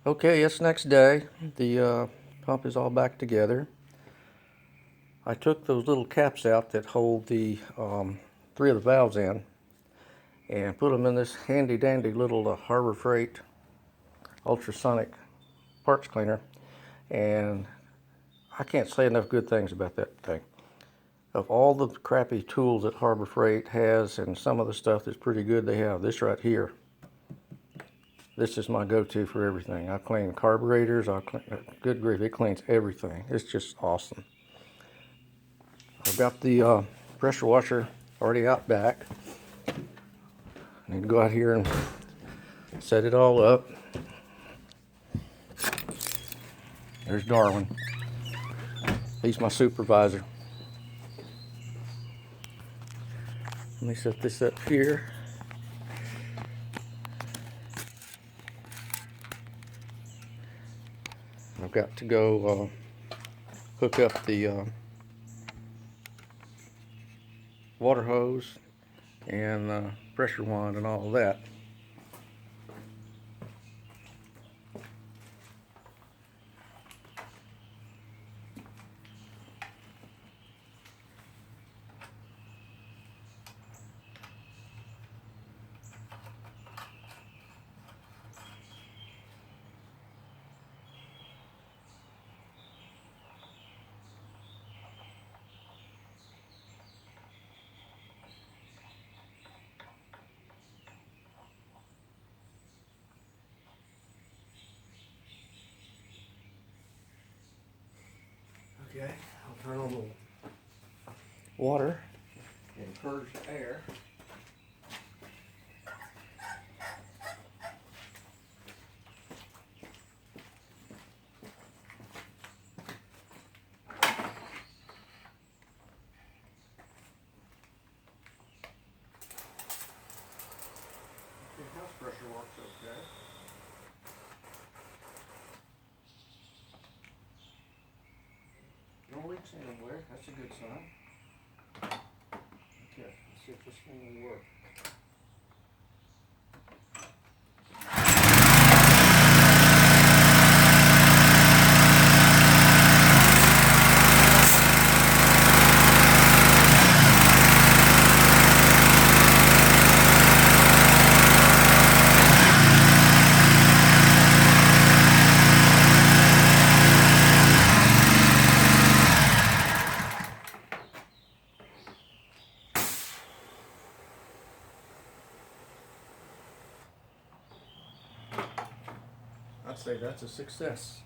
Okay, it's next day. The pump is all back together. I took those little caps out that hold the three of the valves in and put them in this handy dandy little Harbor Freight ultrasonic parts cleaner, and I can't say enough good things about that thing. Of all the crappy tools that Harbor Freight has and some of the stuff that's pretty good they have, this right here, this is my go-to for everything. I clean carburetors, good grief, it cleans everything. It's just awesome. I've got the pressure washer already out back. I need to go out here and set it all up. There's Darwin. He's my supervisor. Let me set this up here. I've got to go hook up the water hose and pressure wand and all of that. Okay, I'll turn on the water and purge the air. The house pressure works okay. No leaks anywhere, that's a good sign. Okay, let's see if this thing will work. I'd say that's a success.